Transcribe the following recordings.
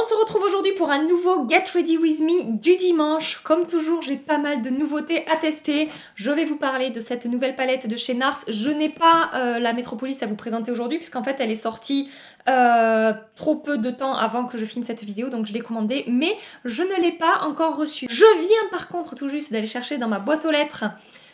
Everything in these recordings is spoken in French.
On se retrouve aujourd'hui pour un nouveau Get Ready With Me du dimanche. Comme toujours, j'ai pas mal de nouveautés à tester. Je vais vous parler de cette nouvelle palette de chez NARS. Je n'ai pas la Métropolis à vous présenter aujourd'hui puisqu'en fait elle est sortie trop peu de temps avant que je filme cette vidéo, donc je l'ai commandée, mais je ne l'ai pas encore reçue. Je viens par contre tout juste d'aller chercher dans ma boîte aux lettres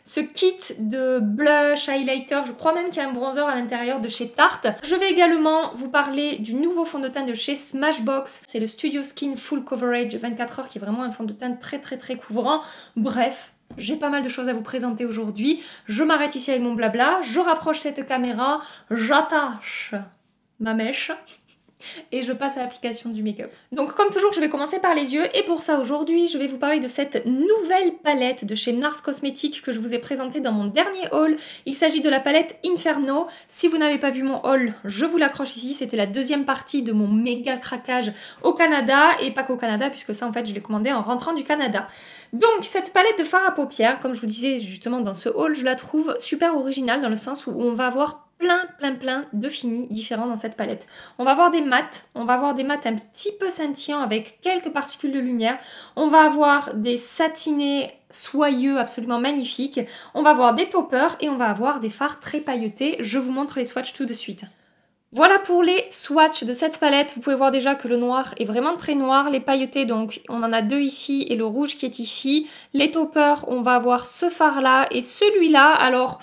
ce kit de blush, highlighter, je crois même qu'il y a un bronzer à l'intérieur de chez Tarte. Je vais également vous parler du nouveau fond de teint de chez Smashbox. C'est le Studio Skin Full Coverage 24 heures qui est vraiment un fond de teint très couvrant. Bref, j'ai pas mal de choses à vous présenter aujourd'hui. Je m'arrête ici avec mon blabla, je rapproche cette caméra, j'attache ma mèche et je passe à l'application du make-up. Donc comme toujours, je vais commencer par les yeux et pour ça aujourd'hui, je vais vous parler de cette nouvelle palette de chez NARS Cosmetics que je vous ai présentée dans mon dernier haul. Il s'agit de la palette Inferno. Si vous n'avez pas vu mon haul, je vous l'accroche ici. C'était la deuxième partie de mon méga craquage au Canada et pas qu'au Canada puisque ça en fait je l'ai commandé en rentrant du Canada. Donc cette palette de fard à paupières, comme je vous disais justement dans ce haul, je la trouve super originale dans le sens où on va avoir plein de finis différents dans cette palette. On va avoir des mats, un petit peu scintillants avec quelques particules de lumière. On va avoir des satinés soyeux absolument magnifiques. On va avoir des toppers et on va avoir des fards très pailletés. Je vous montre les swatchs tout de suite. Voilà pour les swatchs de cette palette. Vous pouvez voir déjà que le noir est vraiment très noir. Les pailletés, donc on en a deux ici et le rouge qui est ici. Les toppers, on va avoir ce fard là et celui-là. Alors,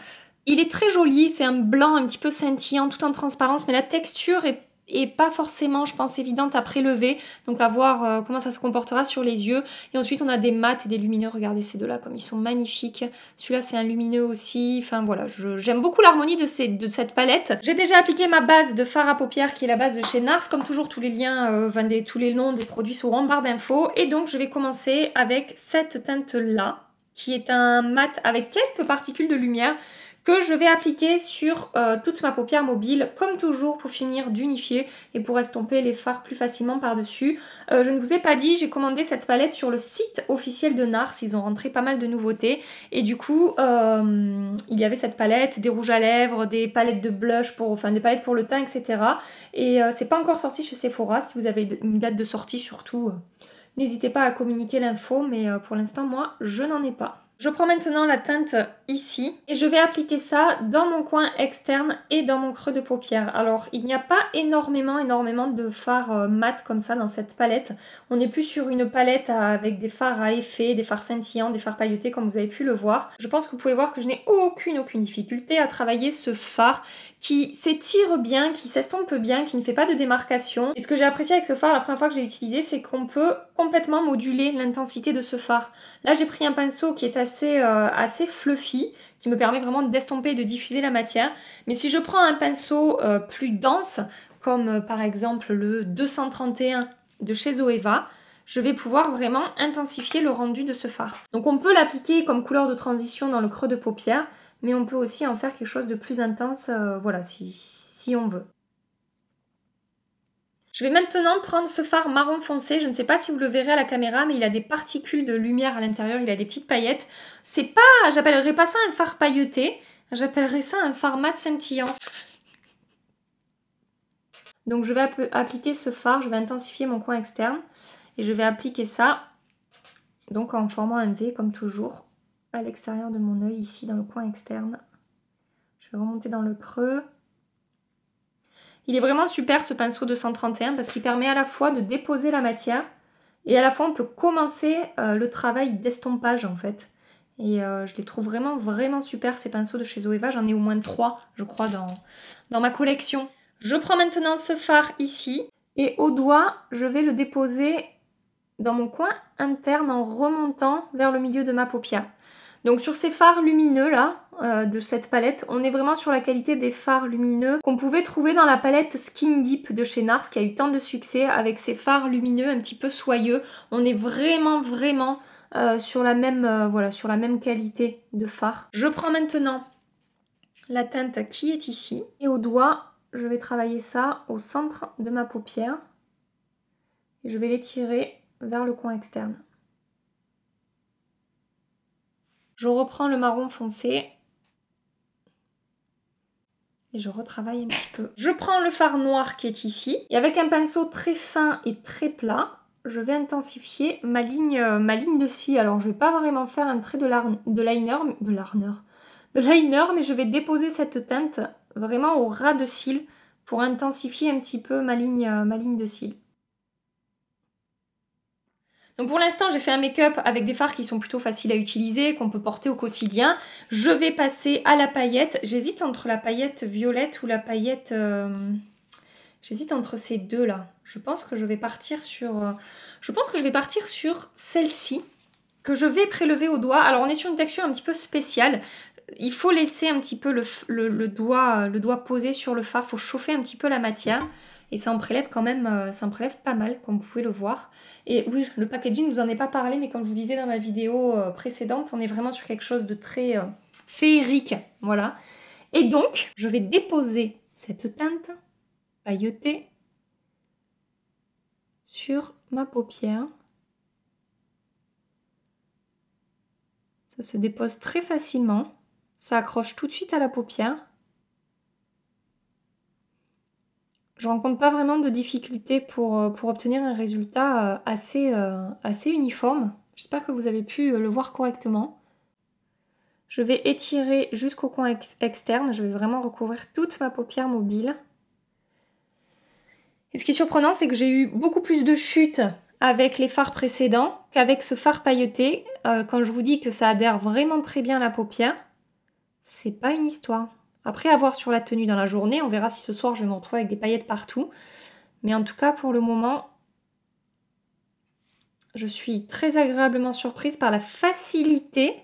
il est très joli, c'est un blanc un petit peu scintillant, tout en transparence, mais la texture est pas forcément, je pense, évidente à prélever. Donc à voir comment ça se comportera sur les yeux. Et ensuite, on a des mats et des lumineux. Regardez ces deux-là, comme ils sont magnifiques. Celui-là, c'est un lumineux aussi. Enfin voilà, j'aime beaucoup l'harmonie de cette palette. J'ai déjà appliqué ma base de fard à paupières, qui est la base de chez NARS. Comme toujours, tous les liens, tous les noms des produits seront en barre d'infos. Et donc, je vais commencer avec cette teinte-là, qui est un mat avec quelques particules de lumière, que je vais appliquer sur toute ma paupière mobile, comme toujours, pour finir d'unifier et pour estomper les fards plus facilement par-dessus. Je ne vous ai pas dit, j'ai commandé cette palette sur le site officiel de NARS, ils ont rentré pas mal de nouveautés, et du coup, il y avait cette palette, des rouges à lèvres, des palettes de blush, des palettes pour le teint, etc. Et c'est pas encore sorti chez Sephora, si vous avez une date de sortie surtout, n'hésitez pas à communiquer l'info, mais pour l'instant, moi, je n'en ai pas. Je prends maintenant la teinte ici et je vais appliquer ça dans mon coin externe et dans mon creux de paupière. Alors, il n'y a pas énormément de fards mat comme ça dans cette palette. On n'est plus sur une palette avec des fards à effet, des fards scintillants, des fards pailletés comme vous avez pu le voir. Je pense que vous pouvez voir que je n'ai aucune difficulté à travailler ce fard qui s'étire bien, qui s'estompe bien, qui ne fait pas de démarcation. Et ce que j'ai apprécié avec ce fard la première fois que j'ai utilisé, c'est qu'on peut complètement moduler l'intensité de ce fard. Là, j'ai pris un pinceau qui est assez fluffy, qui me permet vraiment d'estomper et de diffuser la matière. Mais si je prends un pinceau plus dense, comme par exemple le 231 de chez Zoeva, je vais pouvoir vraiment intensifier le rendu de ce fard. Donc on peut l'appliquer comme couleur de transition dans le creux de paupière, mais on peut aussi en faire quelque chose de plus intense, voilà, si on veut. Je vais maintenant prendre ce fard marron foncé. Je ne sais pas si vous le verrez à la caméra, mais il a des particules de lumière à l'intérieur, il a des petites paillettes. C'est pas, j'appellerais pas ça un fard pailleté, j'appellerais ça un fard mat scintillant. Donc je vais appliquer ce fard, je vais intensifier mon coin externe et je vais appliquer ça donc en formant un V comme toujours à l'extérieur de mon œil ici dans le coin externe. Je vais remonter dans le creux. Il est vraiment super ce pinceau 231 parce qu'il permet à la fois de déposer la matière et à la fois on peut commencer le travail d'estompage en fait. Et je les trouve vraiment super ces pinceaux de chez Zoeva. J'en ai au moins 3 je crois dans ma collection. Je prends maintenant ce fard ici et au doigt je vais le déposer dans mon coin interne en remontant vers le milieu de ma paupière. Donc sur ces fards lumineux là, de cette palette, on est vraiment sur la qualité des fards lumineux qu'on pouvait trouver dans la palette Skin Deep de chez NARS qui a eu tant de succès avec ces fards lumineux un petit peu soyeux. On est vraiment sur la même qualité de fard. Je prends maintenant la teinte qui est ici et au doigt, je vais travailler ça au centre de ma paupière et je vais l'étirer vers le coin externe. Je reprends le marron foncé et je retravaille un petit peu. Je prends le fard noir qui est ici et avec un pinceau très fin et très plat, je vais intensifier ma ligne de cils. Alors je vais pas vraiment faire un trait de liner, mais je vais déposer cette teinte vraiment au ras de cils pour intensifier un petit peu ma ligne de cils. Donc pour l'instant, j'ai fait un make-up avec des fards qui sont plutôt faciles à utiliser, qu'on peut porter au quotidien. Je vais passer à la paillette. J'hésite entre la paillette violette ou la paillette... J'hésite entre ces deux là. Je pense que je vais partir sur celle-ci, que je vais prélever au doigt. Alors on est sur une texture un petit peu spéciale. Il faut laisser un petit peu le doigt posé sur le fard. Il faut chauffer un petit peu la matière. Et ça en prélève quand même, ça en prélève pas mal, comme vous pouvez le voir. Et oui, le packaging, je vous en ai pas parlé, mais comme je vous disais dans ma vidéo précédente, on est vraiment sur quelque chose de très féerique. Voilà. Et donc, je vais déposer cette teinte pailletée sur ma paupière. Ça se dépose très facilement. Ça accroche tout de suite à la paupière. Je rencontre pas vraiment de difficultés pour obtenir un résultat assez uniforme. J'espère que vous avez pu le voir correctement. Je vais étirer jusqu'au coin externe. Je vais vraiment recouvrir toute ma paupière mobile. Et ce qui est surprenant, c'est que j'ai eu beaucoup plus de chutes avec les fards précédents qu'avec ce fard pailleté. Quand je vous dis que ça adhère vraiment très bien à la paupière, c'est pas une histoire. Après, à voir sur la tenue dans la journée, on verra si ce soir je vais me retrouver avec des paillettes partout. Mais en tout cas, pour le moment, je suis très agréablement surprise par la facilité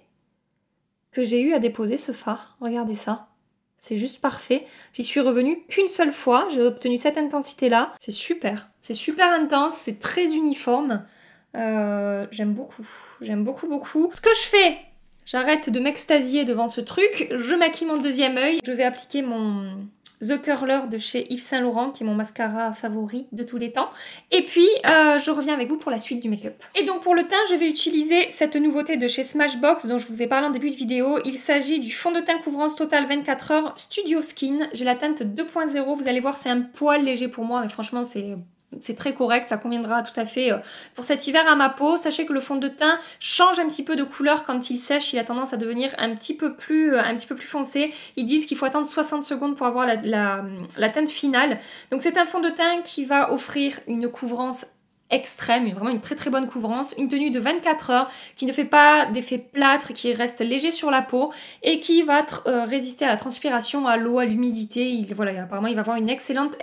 que j'ai eue à déposer ce fard. Regardez ça. C'est juste parfait. J'y suis revenue qu'une seule fois. J'ai obtenu cette intensité-là. C'est super. C'est super intense. C'est très uniforme. J'aime beaucoup. J'aime beaucoup, beaucoup. Ce que je fais... J'arrête de m'extasier devant ce truc, je maquille mon deuxième œil. Je vais appliquer mon The Curler de chez Yves Saint Laurent, qui est mon mascara favori de tous les temps. Et puis, je reviens avec vous pour la suite du make-up. Et donc pour le teint, je vais utiliser cette nouveauté de chez Smashbox, dont je vous ai parlé en début de vidéo. Il s'agit du fond de teint couvrance Total 24 heures Studio Skin. J'ai la teinte 2.0, vous allez voir, c'est un poil léger pour moi, mais franchement, c'est très correct, ça conviendra tout à fait pour cet hiver à ma peau. Sachez que le fond de teint change un petit peu de couleur quand il sèche, il a tendance à devenir un petit peu plus foncé. Ils disent qu'il faut attendre 60 secondes pour avoir la teinte finale. Donc c'est un fond de teint qui va offrir une couvrance extrême, vraiment une très très bonne couvrance, une tenue de 24 heures qui ne fait pas d'effet plâtre, qui reste léger sur la peau et qui va résister à la transpiration, à l'eau, à l'humidité. Voilà, apparemment il va avoir une excellente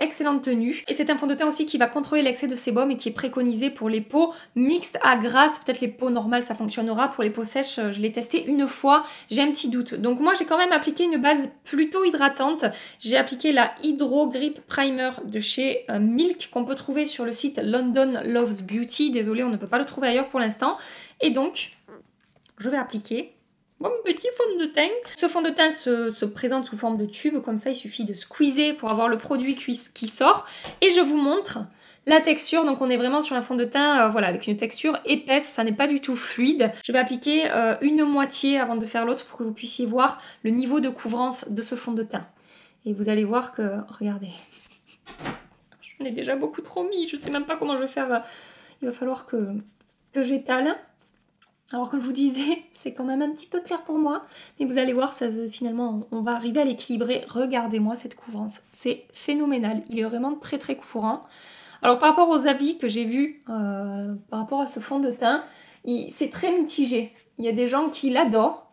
tenue. Et c'est un fond de teint aussi qui va contrôler l'excès de sébum et qui est préconisé pour les peaux mixtes à grasses. Peut-être les peaux normales ça fonctionnera, pour les peaux sèches je l'ai testé une fois, j'ai un petit doute. Donc moi j'ai quand même appliqué une base plutôt hydratante. J'ai appliqué la Hydro Grip Primer de chez Milk qu'on peut trouver sur le site London Loves Beauty. Désolée, on ne peut pas le trouver ailleurs pour l'instant. Et donc, je vais appliquer mon petit fond de teint. Ce fond de teint se présente sous forme de tube. Comme ça, il suffit de squeezer pour avoir le produit qui sort. Et je vous montre la texture. Donc, on est vraiment sur un fond de teint voilà, avec une texture épaisse. Ça n'est pas du tout fluide. Je vais appliquer une moitié avant de faire l'autre pour que vous puissiez voir le niveau de couvrance de ce fond de teint. Et vous allez voir que... Regardez. J'en ai déjà beaucoup trop mis, je sais même pas comment je vais faire. Il va falloir que j'étale. Alors comme je vous disais, c'est quand même un petit peu clair pour moi. Mais vous allez voir, ça, finalement, on va arriver à l'équilibrer. Regardez-moi cette couvrance, c'est phénoménal. Il est vraiment très très courant. Alors par rapport aux avis que j'ai vus par rapport à ce fond de teint, c'est très mitigé. Il y a des gens qui l'adorent.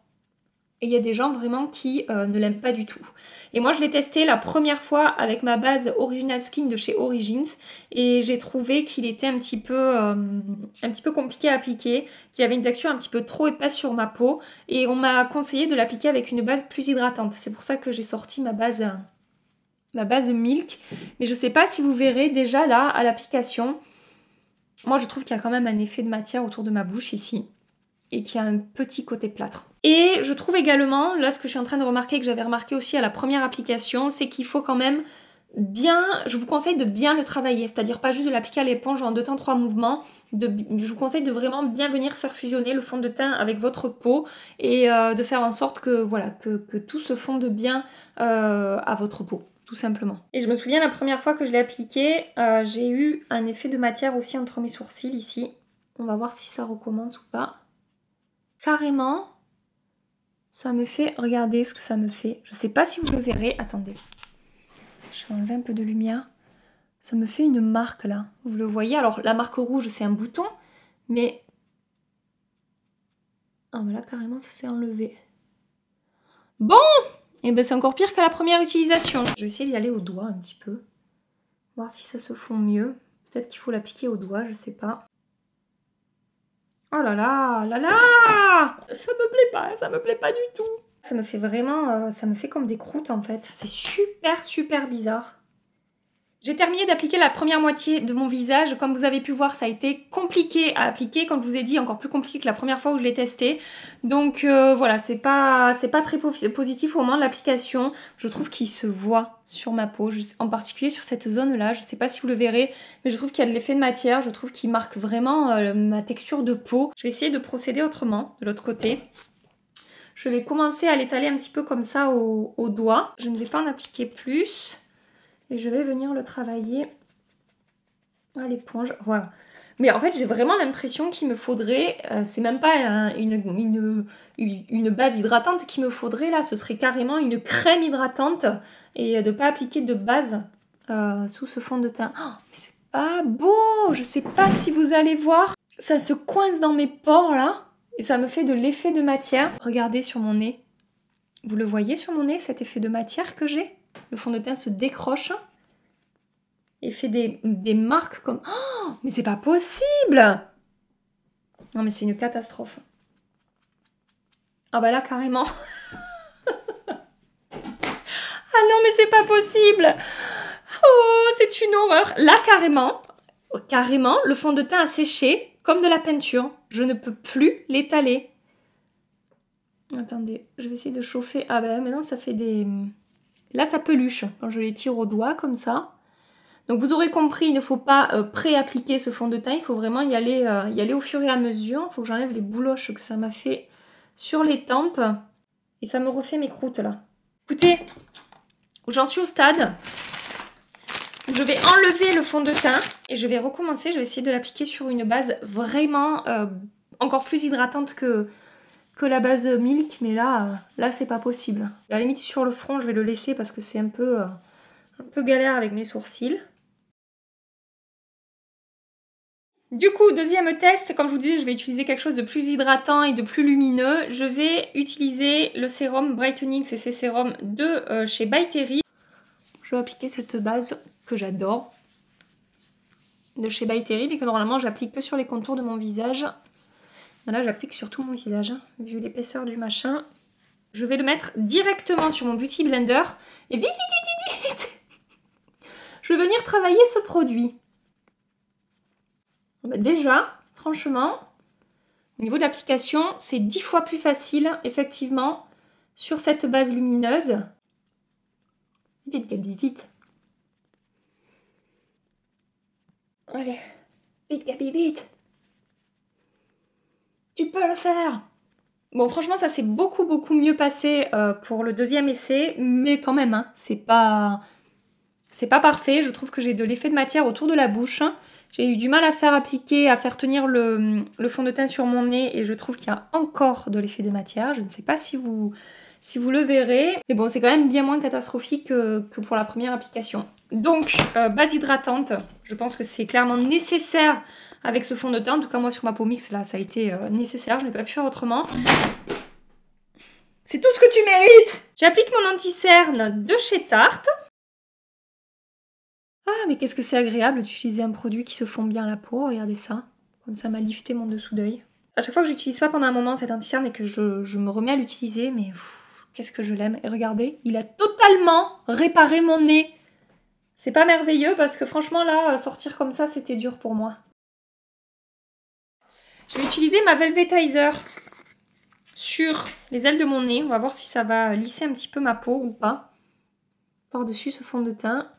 Et il y a des gens vraiment qui ne l'aiment pas du tout. Et moi je l'ai testé la première fois avec ma base Original Skin de chez Origins. Et j'ai trouvé qu'il était un petit peu compliqué à appliquer. Qu'il y avait une texture un petit peu trop épaisse sur ma peau. Et on m'a conseillé de l'appliquer avec une base plus hydratante. C'est pour ça que j'ai sorti ma base Milk. Mais je ne sais pas si vous verrez déjà là à l'application. Moi je trouve qu'il y a quand même un effet de matière autour de ma bouche ici. Et qui a un petit côté plâtre. Et je trouve également, là ce que je suis en train de remarquer, que j'avais remarqué aussi à la première application, c'est qu'il faut quand même je vous conseille de bien le travailler, c'est-à-dire pas juste de l'appliquer à l'éponge en 2 temps 3 mouvements. Je vous conseille de vraiment bien venir faire fusionner le fond de teint avec votre peau et de faire en sorte que, voilà, que tout se fonde bien à votre peau, tout simplement. Et je me souviens la première fois que je l'ai appliqué, j'ai eu un effet de matière aussi entre mes sourcils ici. On va voir si ça recommence ou pas. Carrément, ça me fait... Regardez ce que ça me fait. Je sais pas si vous le verrez. Attendez. Je vais enlever un peu de lumière. Ça me fait une marque là. Vous le voyez? Alors la marque rouge c'est un bouton. Mais... Ah mais là carrément ça s'est enlevé. Bon! Et ben c'est encore pire que la première utilisation. Je vais essayer d'y aller au doigt un petit peu. Voir si ça se fond mieux. Peut-être qu'il faut l'appliquer au doigt, je sais pas. Oh là là! Là là! Ça me plaît pas du tout. Ça me fait vraiment... ça me fait comme des croûtes en fait. C'est super bizarre. J'ai terminé d'appliquer la première moitié de mon visage. Comme vous avez pu voir, ça a été compliqué à appliquer. Comme je vous ai dit, encore plus compliqué que la première fois où je l'ai testé. Donc voilà, c'est pas très positif au moment de l'application. Je trouve qu'il se voit sur ma peau, en particulier sur cette zone-là. Je sais pas si vous le verrez, mais je trouve qu'il y a de l'effet de matière. Je trouve qu'il marque vraiment ma texture de peau. Je vais essayer de procéder autrement, de l'autre côté. Je vais commencer à l'étaler un petit peu comme ça au doigt. Je ne vais pas en appliquer plus. Et je vais venir le travailler à l'éponge. Voilà. Mais en fait, j'ai vraiment l'impression qu'il me faudrait... c'est même pas une base hydratante qu'il me faudrait là. Ce serait carrément une crème hydratante. Et de ne pas appliquer de base sous ce fond de teint. Oh, mais c'est pas beau! Je sais pas si vous allez voir. Ça se coince dans mes pores là. Et ça me fait de l'effet de matière. Regardez sur mon nez. Vous le voyez sur mon nez, cet effet de matière que j'ai? Le fond de teint se décroche et fait des marques comme... Oh, mais c'est pas possible! Non, mais c'est une catastrophe. Ah bah là, carrément. Ah non, mais c'est pas possible! Oh, c'est une horreur. Là, carrément, le fond de teint a séché comme de la peinture. Je ne peux plus l'étaler. Attendez, je vais essayer de chauffer. Ah bah maintenant, ça fait des... Là, ça peluche quand je les tire au doigt comme ça. Donc vous aurez compris, il ne faut pas pré-appliquer ce fond de teint. Il faut vraiment y aller au fur et à mesure. Il faut que j'enlève les bouloches que ça m'a fait sur les tempes. Et ça me refait mes croûtes là. Écoutez, j'en suis au stade où je vais enlever le fond de teint. Et je vais recommencer. Je vais essayer de l'appliquer sur une base vraiment encore plus hydratante que la base Milk, mais là c'est pas possible. À la limite sur le front je vais le laisser parce que c'est un peu galère avec mes sourcils. Du coup, deuxième test, comme je vous disais, je vais utiliser quelque chose de plus hydratant et de plus lumineux. Je vais utiliser le sérum Brightening CC Sérum de chez By Terry. Je vais appliquer cette base que j'adore de chez By Terry, mais que normalement j'applique que sur les contours de mon visage. Là, j'applique sur tout mon visage, hein, vu l'épaisseur du machin. Je vais le mettre directement sur mon Beauty Blender. Et vite je vais venir travailler ce produit. Déjà, franchement, au niveau de l'application, c'est 10 fois plus facile, effectivement, sur cette base lumineuse. Vite, Gabi, vite. Allez, vite, Gabi, vite. Tu peux le faire! Bon, franchement, ça s'est beaucoup mieux passé pour le deuxième essai, mais quand même, hein, c'est pas parfait. Je trouve que j'ai de l'effet de matière autour de la bouche. J'ai eu du mal à faire tenir le fond de teint sur mon nez et je trouve qu'il y a encore de l'effet de matière. Je ne sais pas si vous le verrez. Mais bon, c'est quand même bien moins catastrophique que pour la première application. Donc, base hydratante, je pense que c'est clairement nécessaire avec ce fond de teint. En tout cas, moi, sur ma peau mixte, là, ça a été nécessaire. Je n'ai pas pu faire autrement. C'est tout ce que tu mérites! J'applique mon anti-cerne de chez Tarte. Ah, mais qu'est-ce que c'est agréable d'utiliser un produit qui se fond bien à la peau. Regardez ça. Comme ça m'a lifté mon dessous d'œil. À chaque fois que j'utilise pas pendant un moment cet anti-cerne et que je me remets à l'utiliser, mais qu'est-ce que je l'aime. Et regardez, il a totalement réparé mon nez. C'est pas merveilleux parce que franchement là, sortir comme ça, c'était dur pour moi. Je vais utiliser ma Velvetizer sur les ailes de mon nez. On va voir si ça va lisser un petit peu ma peau ou pas. Par-dessus ce fond de teint.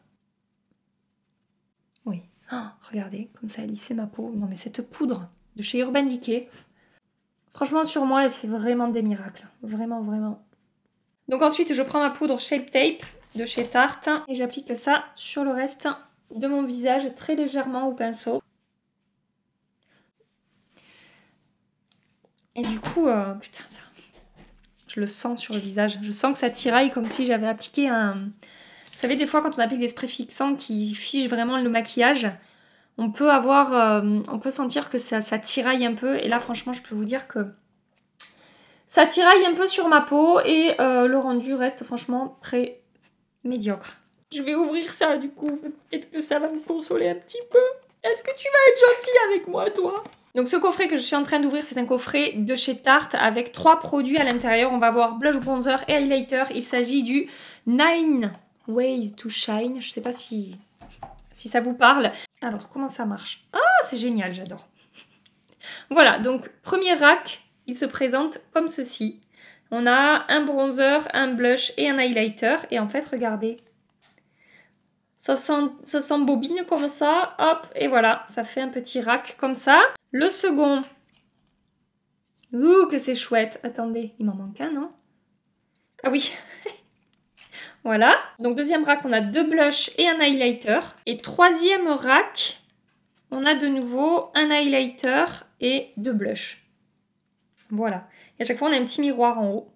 Oh, regardez, comme ça a lissé ma peau. Non mais cette poudre de chez Urban Decay, franchement sur moi elle fait vraiment des miracles. Vraiment, vraiment. Donc ensuite je prends ma poudre Shape Tape de chez Tarte et j'applique ça sur le reste de mon visage très légèrement au pinceau. Et du coup, putain ça, je le sens sur le visage. Je sens que ça tiraille comme si j'avais appliqué un... Vous savez, des fois quand on applique des sprays fixants qui fichent vraiment le maquillage, on peut sentir que ça tiraille un peu. Et là franchement je peux vous dire que ça tiraille un peu sur ma peau et le rendu reste franchement très médiocre. Je vais ouvrir ça du coup, peut-être que ça va me consoler un petit peu. Est-ce que tu vas être gentil avec moi, toi? Donc ce coffret que je suis en train d'ouvrir, c'est un coffret de chez Tarte avec 3 produits à l'intérieur. On va avoir blush, bronzer et highlighter. Il s'agit du 9 Ways to Shine. Je sais pas si ça vous parle. Alors, comment ça marche? Ah, c'est génial, j'adore. Voilà, donc premier rack, il se présente comme ceci. On a un bronzer, un blush et un highlighter. Et en fait, regardez. Ça s'embobine comme ça, hop, et voilà, ça fait un petit rack comme ça. Le second, ouh, que c'est chouette. Attendez, il m'en manque un, non? Ah oui, voilà. Donc deuxième rack, on a 2 blushs et un highlighter. Et troisième rack, on a de nouveau un highlighter et 2 blushs. Voilà. Et à chaque fois, on a un petit miroir en haut.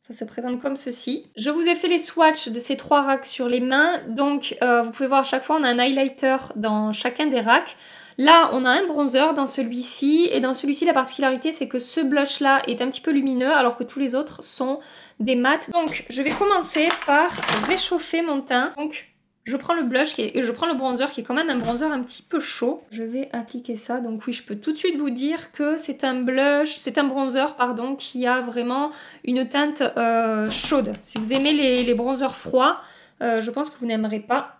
Ça se présente comme ceci. Je vous ai fait les swatchs de ces 3 racks sur les mains. Donc, vous pouvez voir à chaque fois, on a un highlighter dans chacun des racks. Là, on a un bronzer dans celui-ci. Et dans celui-ci, la particularité, c'est que ce blush-là est un petit peu lumineux, alors que tous les autres sont des mats. Donc, je vais commencer par réchauffer mon teint. Donc, je prends le blush et je prends le bronzer qui est quand même un bronzer un petit peu chaud. Je vais appliquer ça. Donc oui, je peux tout de suite vous dire que c'est un bronzer pardon, qui a vraiment une teinte chaude. Si vous aimez les bronzers froids, je pense que vous n'aimerez pas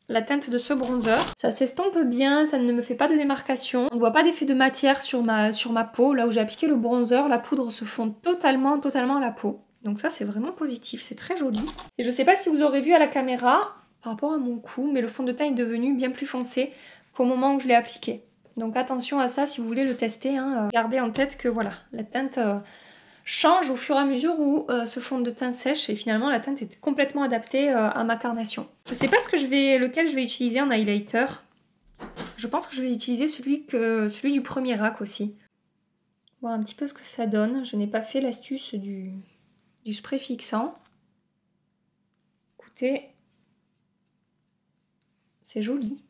la teinte de ce bronzer. Ça s'estompe bien, ça ne me fait pas de démarcation. On ne voit pas d'effet de matière sur ma peau. Là où j'ai appliqué le bronzer, la poudre se fond totalement à la peau. Donc ça, c'est vraiment positif, c'est très joli. Et je sais pas si vous aurez vu à la caméra, par rapport à mon cou, mais le fond de teint est devenu bien plus foncé qu'au moment où je l'ai appliqué. Donc attention à ça si vous voulez le tester. Hein. Gardez en tête que voilà, la teinte change au fur et à mesure où ce fond de teint sèche. Et finalement, la teinte est complètement adaptée à ma carnation. Je sais pas lequel je vais utiliser en highlighter. Je pense que je vais utiliser celui du premier rack aussi. Voir un petit peu ce que ça donne. Je n'ai pas fait l'astuce du spray fixant. Écoutez, c'est joli.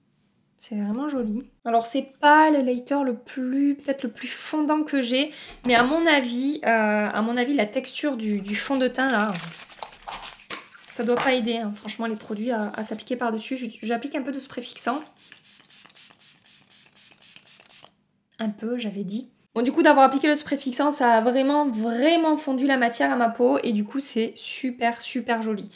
C'est vraiment joli. Alors c'est pas l'highlighter peut-être le plus fondant que j'ai, mais à mon avis, la texture du fond de teint là, ça doit pas aider. Hein, franchement, les produits à s'appliquer par-dessus. J'applique un peu de spray fixant. Un peu, j'avais dit. Bon, du coup, d'avoir appliqué le spray fixant, ça a vraiment fondu la matière à ma peau. Et du coup, c'est super joli.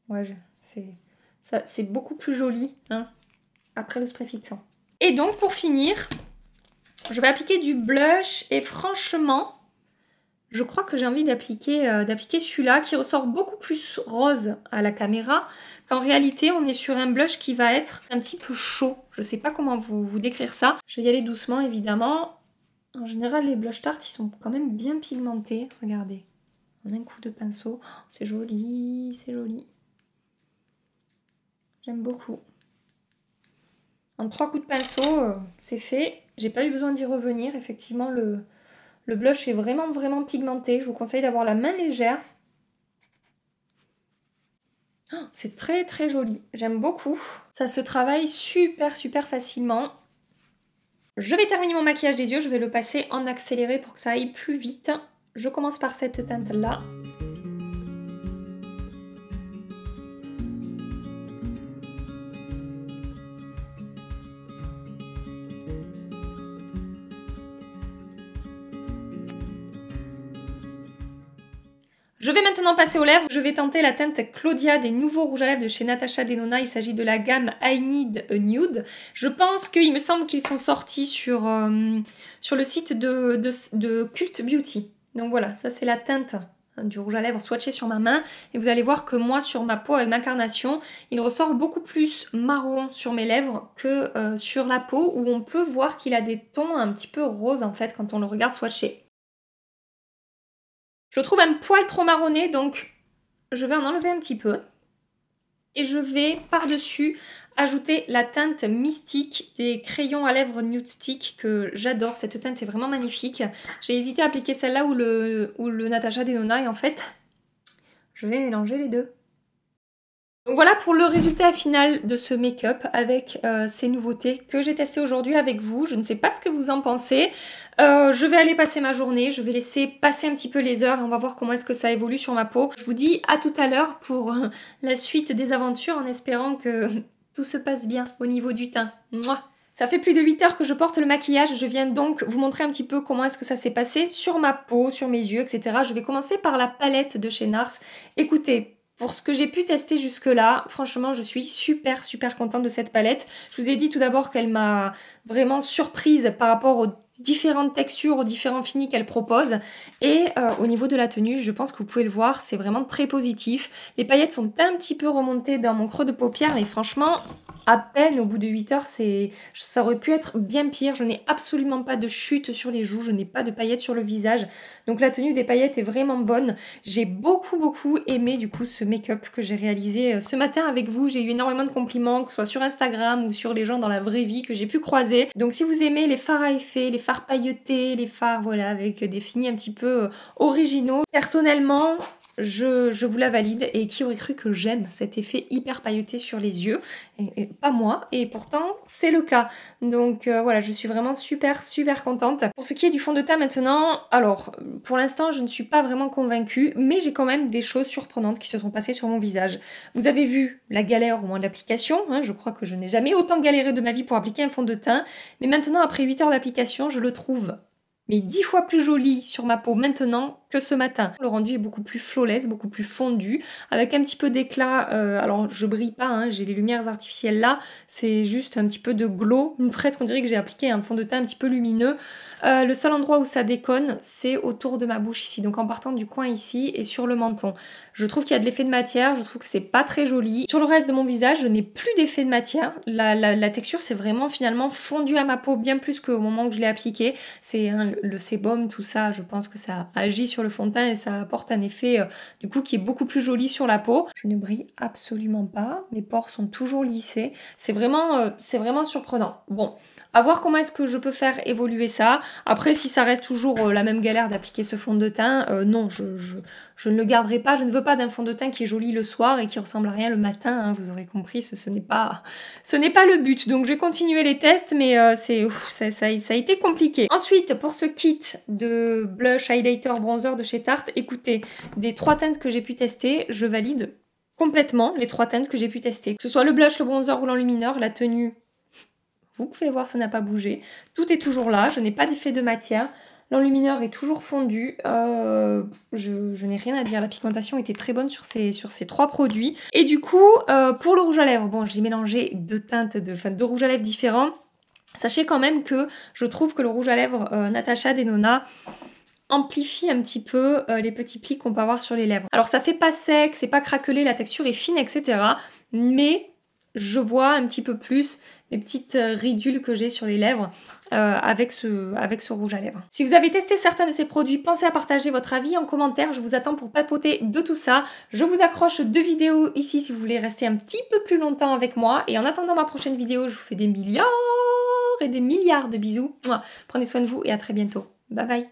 Ouais, c'est beaucoup plus joli hein, après le spray fixant. Et donc, pour finir, je vais appliquer du blush. Et franchement, je crois que j'ai envie d'appliquer celui-là qui ressort beaucoup plus rose à la caméra. Qu'en réalité, on est sur un blush qui va être un petit peu chaud. Je ne sais pas comment vous décrire ça. Je vais y aller doucement, évidemment. En général, les blush Tarte, ils sont quand même bien pigmentés. Regardez, en un coup de pinceau. Oh, c'est joli, c'est joli. J'aime beaucoup. En 3 coups de pinceau, c'est fait. J'ai pas eu besoin d'y revenir. Effectivement, le blush est vraiment pigmenté. Je vous conseille d'avoir la main légère. Oh, c'est très joli. J'aime beaucoup. Ça se travaille super facilement. Je vais terminer mon maquillage des yeux. Je vais le passer en accéléré pour que ça aille plus vite. Je commence par cette teinte-là. Je vais maintenant passer aux lèvres. Je vais tenter la teinte Claudia des nouveaux rouges à lèvres de chez Natasha Denona. Il s'agit de la gamme I Need a Nude. Je pense qu'il me semble qu'ils sont sortis sur le site de Cult Beauty. Donc voilà, ça c'est la teinte du rouge à lèvres swatché sur ma main et vous allez voir que moi sur ma peau avec ma carnation, il ressort beaucoup plus marron sur mes lèvres que sur la peau où on peut voir qu'il a des tons un petit peu roses en fait quand on le regarde swatché. Je le trouve un poil trop marronné donc je vais en enlever un petit peu. Et je vais par-dessus ajouter la teinte Mystique des crayons à lèvres Nude Stick que j'adore. Cette teinte est vraiment magnifique. J'ai hésité à appliquer celle-là ou le Natasha Denona et en fait, je vais mélanger les deux. Donc voilà pour le résultat final de ce make-up avec ces nouveautés que j'ai testées aujourd'hui avec vous. Je ne sais pas ce que vous en pensez. Je vais aller passer ma journée, je vais laisser passer un petit peu les heures et on va voir comment est-ce que ça évolue sur ma peau. Je vous dis à tout à l'heure pour la suite des aventures en espérant que tout se passe bien au niveau du teint. Mouah. Ça fait plus de 8 heures que je porte le maquillage, je viens donc vous montrer un petit peu comment est-ce que ça s'est passé sur ma peau, sur mes yeux, etc. Je vais commencer par la palette de chez NARS. Écoutez, pour ce que j'ai pu tester jusque-là, franchement, je suis super contente de cette palette. Je vous ai dit tout d'abord qu'elle m'a vraiment surprise par rapport aux différentes textures, aux différents finis qu'elle propose. Et au niveau de la tenue, je pense que vous pouvez le voir, c'est vraiment très positif. Les paillettes sont un petit peu remontées dans mon creux de paupière, mais franchement, à peine au bout de 8 heures, ça aurait pu être bien pire. Je n'ai absolument pas de chute sur les joues, je n'ai pas de paillettes sur le visage. Donc la tenue des paillettes est vraiment bonne. J'ai beaucoup aimé du coup ce make-up que j'ai réalisé ce matin avec vous. J'ai eu énormément de compliments, que ce soit sur Instagram ou sur les gens dans la vraie vie que j'ai pu croiser. Donc si vous aimez les fards à effet, les fards pailletés, les fards voilà avec des finis un petit peu originaux, personnellement, je vous la valide et qui aurait cru que j'aime cet effet hyper pailleté sur les yeux et pas moi et pourtant c'est le cas donc voilà je suis vraiment super contente. Pour ce qui est du fond de teint maintenant, alors pour l'instant je ne suis pas vraiment convaincue mais j'ai quand même des choses surprenantes qui se sont passées sur mon visage. Vous avez vu la galère au moment de l'application, hein, je crois que je n'ai jamais autant galéré de ma vie pour appliquer un fond de teint mais maintenant après 8 heures d'application je le trouve mais 10 fois plus joli sur ma peau maintenant que ce matin. Le rendu est beaucoup plus flawless, beaucoup plus fondu, avec un petit peu d'éclat. Alors je brille pas, hein, j'ai les lumières artificielles là, c'est juste un petit peu de glow. Presque on dirait que j'ai appliqué un fond de teint un petit peu lumineux. Le seul endroit où ça déconne, c'est autour de ma bouche ici, donc en partant du coin ici et sur le menton. Je trouve qu'il y a de l'effet de matière, je trouve que c'est pas très joli. Sur le reste de mon visage, je n'ai plus d'effet de matière. La texture, c'est vraiment finalement fondu à ma peau bien plus qu'au moment où je l'ai appliqué. C'est le sébum, tout ça, je pense que ça agit sur le fond de teint et ça apporte un effet du coup qui est beaucoup plus joli sur la peau. Je ne brille absolument pas, mes pores sont toujours lissés. C'est vraiment surprenant. Bon. À voir comment est-ce que je peux faire évoluer ça. Après, si ça reste toujours la même galère d'appliquer ce fond de teint, non, je ne le garderai pas. Je ne veux pas d'un fond de teint qui est joli le soir et qui ressemble à rien le matin. Hein, vous aurez compris, ce n'est pas le but. Donc, je vais continuer les tests, mais ça a été compliqué. Ensuite, pour ce kit de blush, highlighter, bronzer de chez Tarte, écoutez, des 3 teintes que j'ai pu tester, je valide complètement les 3 teintes que j'ai pu tester. Que ce soit le blush, le bronzer ou l'enlumineur, la tenue... Vous pouvez voir, ça n'a pas bougé. Tout est toujours là, je n'ai pas d'effet de matière. L'enlumineur est toujours fondu. Je n'ai rien à dire, la pigmentation était très bonne sur ces 3 produits. Et du coup, pour le rouge à lèvres, bon, j'ai mélangé 2 teintes, deux rouges à lèvres différents. Sachez quand même que je trouve que le rouge à lèvres Natasha Denona amplifie un petit peu les petits plis qu'on peut avoir sur les lèvres. Alors ça fait pas sec, c'est pas craquelé, la texture est fine, etc. Mais je vois un petit peu plus les petites ridules que j'ai sur les lèvres avec ce rouge à lèvres. Si vous avez testé certains de ces produits, pensez à partager votre avis en commentaire. Je vous attends pour papoter de tout ça. Je vous accroche 2 vidéos ici si vous voulez rester un petit peu plus longtemps avec moi. Et en attendant ma prochaine vidéo, je vous fais des milliards et des milliards de bisous. Prenez soin de vous et à très bientôt. Bye bye.